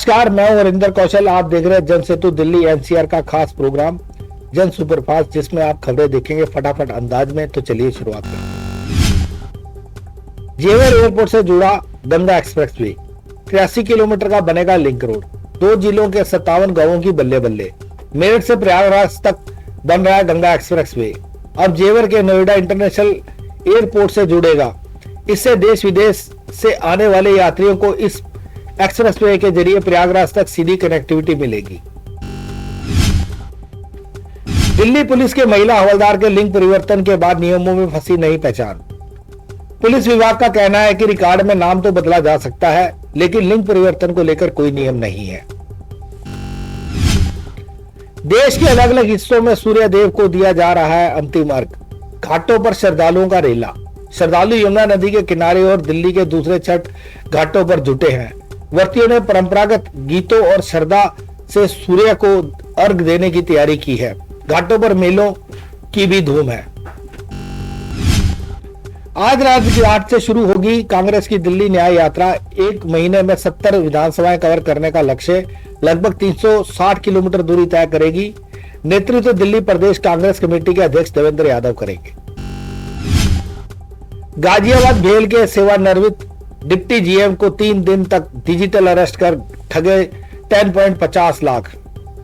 नमस्कार, मैं हूं वरिंदर कौशल। आप देख रहे हैं जन सेतु दिल्ली एनसीआर का खास प्रोग्राम जन सुपरफास्ट, जिसमें आप खबरें देखेंगे फटाफट अंदाज में। तो चलिए शुरुआत करें। जेवर एयरपोर्ट से जुड़ा गंगा एक्सप्रेसवे 83 किलोमीटर का बनेगा लिंक रोड। 2 जिलों के 57 गांवों की बल्ले बल्ले। मेरठ से प्रयागराज तक बन रहा है गंगा एक्सप्रेसवे। अब जेवर के नोएडा इंटरनेशनल एयरपोर्ट से जुड़ेगा। इससे देश विदेश से आने वाले यात्रियों को इस एक्सप्रेसवे के जरिए प्रयागराज तक सीधी कनेक्टिविटी मिलेगी। दिल्ली पुलिस के महिला हवलदार के लिंग परिवर्तन के बाद नियमों में फंसी नई पहचान। पुलिस विभाग का कहना है कि रिकॉर्ड में नाम तो बदला जा सकता है, लेकिन लिंग परिवर्तन को लेकर कोई नियम नहीं है। देश के अलग अलग हिस्सों में सूर्य देव को दिया जा रहा है अंतिम अर्घ। घाटों पर श्रद्धालुओं का रेला। श्रद्धालु यमुना नदी के किनारे और दिल्ली के दूसरे छठ घाटों पर जुटे हैं। व्रतियों ने परंपरागत गीतों और श्रद्धा से सूर्य को अर्घ देने की तैयारी की है। घाटों पर मेलों की भी धूम है। आज राजघाट से शुरू होगी कांग्रेस की दिल्ली न्याय यात्रा। 1 महीने में 70 विधानसभाएं कवर करने का लक्ष्य। लगभग 360 किलोमीटर दूरी तय करेगी। नेतृत्व दिल्ली प्रदेश कांग्रेस कमेटी के अध्यक्ष देवेंद्र यादव करेंगे। गाजियाबाद भेल के सेवानिवृत्त डिप्टी जीएम को 3 दिन तक डिजिटल अरेस्ट कर ठगे 10.50 लाख।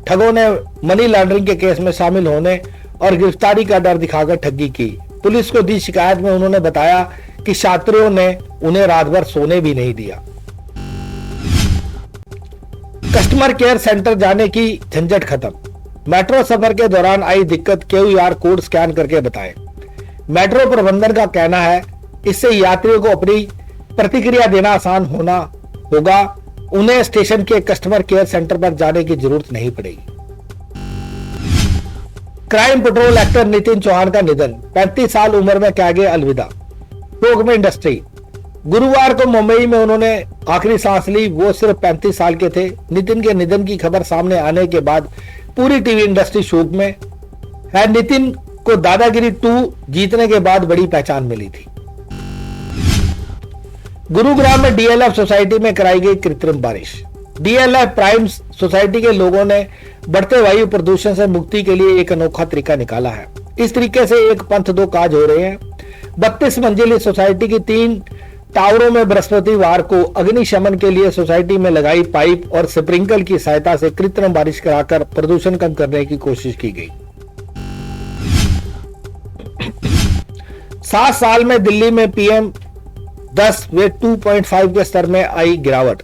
ठगों ने मनी लॉन्ड्रिंग के केस में शामिल होने और गिरफ्तारी का डर दिखाकर ठगी की। पुलिस को दी शिकायत में उन्होंने बताया कि छात्रों ने उन्हें रात भर सोने भी नहीं दिया। कस्टमर केयर सेंटर जाने की झंझट खत्म। मेट्रो सफर के दौरान आई दिक्कत क्यूआर कोड स्कैन करके बताएं। मेट्रो प्रबंधन का कहना है इससे यात्रियों को अपनी प्रतिक्रिया देना आसान होगा। उन्हें स्टेशन के कस्टमर केयर सेंटर पर जाने की जरूरत नहीं पड़ेगी। Crime patrol actor Nitin Chauhan का निधन। 35 साल उम्र में त्यागे अलविदा। शोक में इंडस्ट्री। गुरुवार को मुंबई में उन्होंने आखिरी सांस ली। वो सिर्फ 35 साल के थे। नितिन के निधन की खबर सामने आने के बाद पूरी टीवी इंडस्ट्री शोक में है। नितिन को दादागिरी 2 जीतने के बाद बड़ी पहचान मिली थी। गुरुग्राम में डीएलएफ सोसाइटी में कराई गई कृत्रिम बारिश। डीएलएफ प्राइम सोसाइटी के लोगों ने बढ़ते वायु प्रदूषण से मुक्ति के लिए एक अनोखा तरीका निकाला है। इस तरीके से एक पंथ 2 काज हो रहे हैं। 32 मंजिली सोसाइटी की 3 टावरों में बृहस्पतिवार को अग्निशमन के लिए सोसाइटी में लगाई पाइप और स्प्रिंकल की सहायता से कृत्रिम बारिश कराकर प्रदूषण कम करने की कोशिश की गई। 7 साल में दिल्ली में PM 10 व 2.5 के स्तर में आई गिरावट।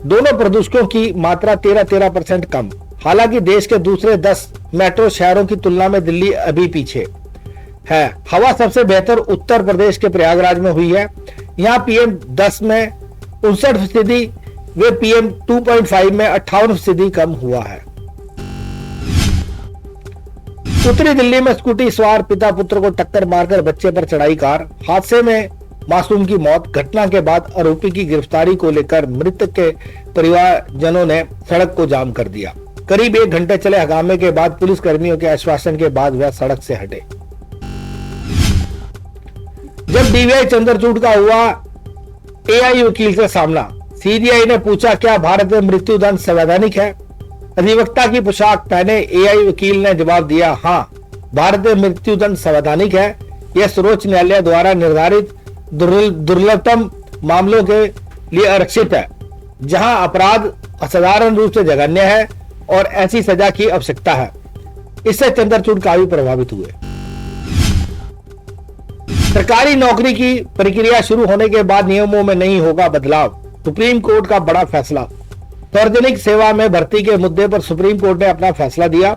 दोनों प्रदूषकों की मात्रा 13% कम। हालांकि देश के दूसरे 10 मेट्रो शहरों की तुलना में दिल्ली अभी पीछे है। हवा सबसे बेहतर उत्तर प्रदेश के प्रयागराज में हुई है। यहां PM 10 में 59% व PM 2.5 में 58% कम हुआ है। उत्तरी दिल्ली में स्कूटी सवार पिता पुत्र को टक्कर मारकर बच्चे पर चढ़ाई कार। हादसे में मासूम की मौत। घटना के बाद आरोपी की गिरफ्तारी को लेकर मृतक के परिवारजनों ने सड़क को जाम कर दिया। करीब 1 घंटे चले हंगामे के बाद पुलिस कर्मियों के आश्वासन के बाद वह सड़क से हटे। जब डीवीआई चंद्रचूड़ का हुआ एआई वकील से सामना। सीबीआई ने पूछा, क्या भारत में मृत्युदंड संवैधानिक है? अधिवक्ता की पोशाक पहने एआई वकील ने जवाब दिया, हाँ, भारत में मृत्युदंड संवैधानिक है। यह सर्वोच्च न्यायालय द्वारा निर्धारित दुर्लभतम मामलों के लिए आरक्षित है, जहां अपराध असाधारण रूप से जघन्य है और ऐसी सजा की आवश्यकता है। इससे चंद्रचूड़ काफी प्रभावित हुए। सरकारी नौकरी की प्रक्रिया शुरू होने के बाद नियमों में नहीं होगा बदलाव। सुप्रीम कोर्ट का बड़ा फैसला। सार्वजनिक सेवा में भर्ती के मुद्दे पर सुप्रीम कोर्ट ने अपना फैसला दिया।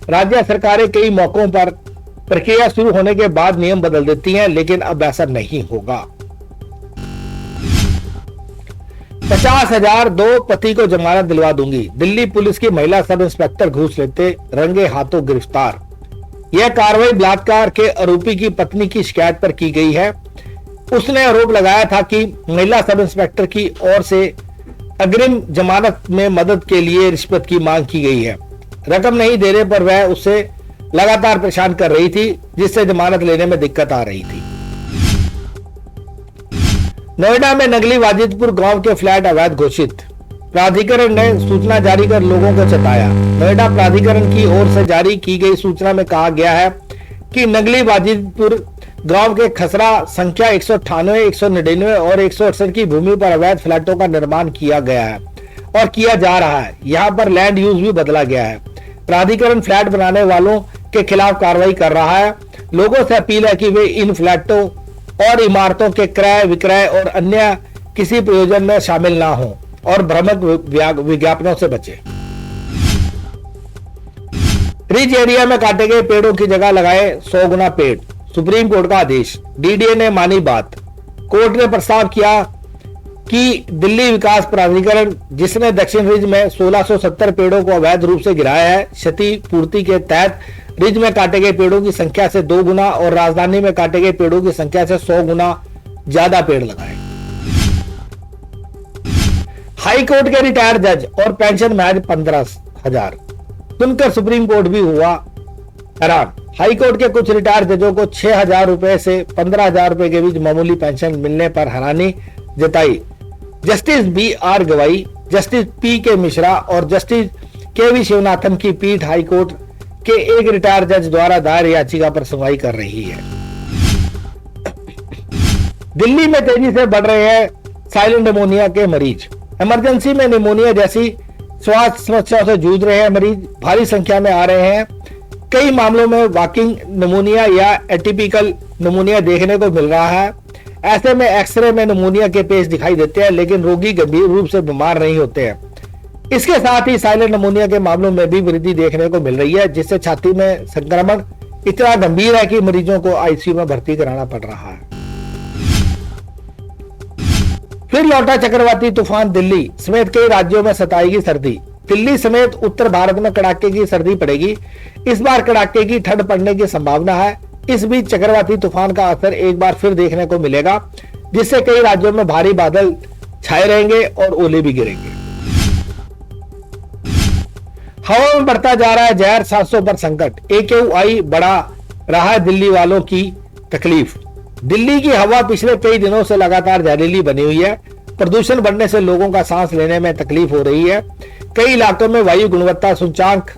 राज्य सरकारें कई मौकों पर प्रक्रिया शुरू होने के बाद नियम बदल देती हैं, लेकिन अब ऐसा नहीं होगा। 50,000 दो पति को जमानत दिलवा दूंगी। दिल्ली पुलिस की महिला सब इंस्पेक्टर घूस लेते रंगे हाथों गिरफ्तार। यह कार्रवाई बलात्कार के आरोपी की पत्नी की शिकायत पर की गई है। उसने आरोप लगाया था कि महिला सब इंस्पेक्टर की ओर से अग्रिम जमानत में मदद के लिए रिश्वत की मांग की गई है। रकम नहीं देने पर वह उसे लगातार परेशान कर रही थी, जिससे जमानत लेने में दिक्कत आ रही थी। नोएडा में नगली वाजिदपुर गांव के फ्लैट अवैध घोषित। प्राधिकरण ने सूचना जारी कर लोगों को चेताया। नोएडा प्राधिकरण की ओर से जारी की गई सूचना में कहा गया है कि नगली बाजितपुर गांव के खसरा संख्या 198, 199 और 168 की भूमि पर अवैध फ्लैटों का निर्माण किया गया है और किया जा रहा है। यहाँ पर लैंड यूज भी बदला गया है। प्राधिकरण फ्लैट बनाने वालों के खिलाफ कार्रवाई कर रहा है। लोगों से अपील है कि वे इन फ्लैटों और इमारतों के क्रय विक्रय और अन्य किसी प्रयोजन में शामिल ना हो और भ्रामक विज्ञापनों से बचें। रिज एरिया में काटे गए पेड़ों की जगह लगाए 100 गुना पेड़, सुप्रीम कोर्ट का आदेश। डीडीए ने मानी बात। कोर्ट ने प्रस्ताव किया कि दिल्ली विकास प्राधिकरण, जिसने दक्षिण रिज में 1670 पेड़ों को अवैध रूप से गिराया है, क्षति पूर्ति के तहत रिज में काटे गए पेड़ों की संख्या से 2 गुना और राजधानी में काटे गए पेड़ों की संख्या से 100 गुना ज्यादा पेड़ लगाए। हाई कोर्ट के रिटायर्ड जज और पेंशन महज 15,000। सुनकर सुप्रीम कोर्ट भी हुआ हैरान। हाई कोर्ट के कुछ रिटायर्ड जजों को 6,000 रुपए से 15,000 रुपए के बीच मामूली पेंशन मिलने पर हैरानी जताई। जस्टिस BR गवाई, जस्टिस PK मिश्रा और जस्टिस KV शिवनाथन की पीठ हाई कोर्ट के एक रिटायर्ड जज द्वारा दायर याचिका पर सुनवाई कर रही है। दिल्ली में तेजी से बढ़ रहे हैं साइलेंट निमोनिया के मरीज। इमरजेंसी में निमोनिया जैसी स्वास्थ्य समस्याओं से जूझ रहे हैं मरीज भारी संख्या में आ रहे हैं। कई मामलों में वॉकिंग निमोनिया या एटिपिकल निमोनिया देखने को मिल रहा है। ऐसे में एक्सरे में निमोनिया के पेश दिखाई देते हैं, लेकिन रोगी गंभीर रूप से बीमार नहीं होते हैं। इसके साथ ही साइलेंट निमोनिया के मामलों में भी वृद्धि देखने को मिल रही है, जिससे छाती में संक्रमण इतना गंभीर है कि मरीजों को आईसीयू में भर्ती कराना पड़ रहा है। फिर लौटा चक्रवाती तूफान, दिल्ली समेत कई राज्यों में सताएगी सर्दी। दिल्ली समेत उत्तर भारत में कड़ाके की सर्दी पड़ेगी। इस बार कड़ाके की ठंड पड़ने की संभावना है। इस बीच चक्रवाती तूफान का असर एक बार फिर देखने को मिलेगा, जिससे कई राज्यों में भारी बादल छाए रहेंगे और ओले भी गिरेंगे। हवा में बढ़ता जा रहा है जहर, 700 पर संकट। AQI बढ़ा रहा है दिल्ली वालों की तकलीफ। दिल्ली की हवा पिछले कई दिनों से लगातार जहरीली बनी हुई है। प्रदूषण बढ़ने से लोगों का सांस लेने में तकलीफ हो रही है। कई इलाकों में वायु गुणवत्ता सूचकांक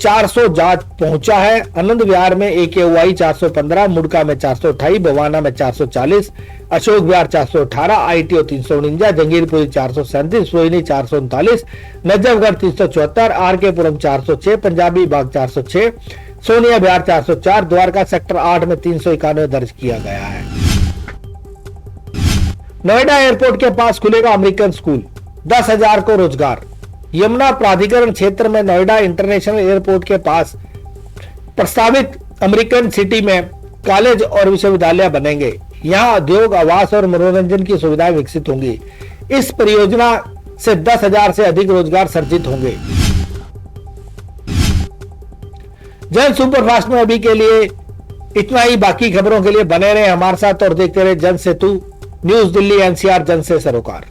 400 जांच पहुंचा है। आनंद विहार में AQI 415, मुड़का में 428, बवाना में 440, अशोक विहार 418, ITO 349, जंगीरपुरी 437, सोहिनी 439, नजफगढ़ 374, RK पुरम 406, पंजाबी बाग 406, सोनिया विहार 404, द्वारका सेक्टर 8 में 391 दर्ज किया गया है। नोएडा एयरपोर्ट के पास खुलेगा अमेरिकन स्कूल, 10,000 को रोजगार। यमुना प्राधिकरण क्षेत्र में नोएडा इंटरनेशनल एयरपोर्ट के पास प्रस्तावित अमेरिकन सिटी में कॉलेज और विश्वविद्यालय बनेंगे। यहां उद्योग, आवास और मनोरंजन की सुविधाएं विकसित होंगी। इस परियोजना से 10,000 से अधिक रोजगार सृजित होंगे। जन सुपरफास्ट में अभी के लिए इतना ही। बाकी खबरों के लिए बने रहे हमारे साथ और देखते रहे जन सेतु न्यूज दिल्ली NCR, जन से सरोकार।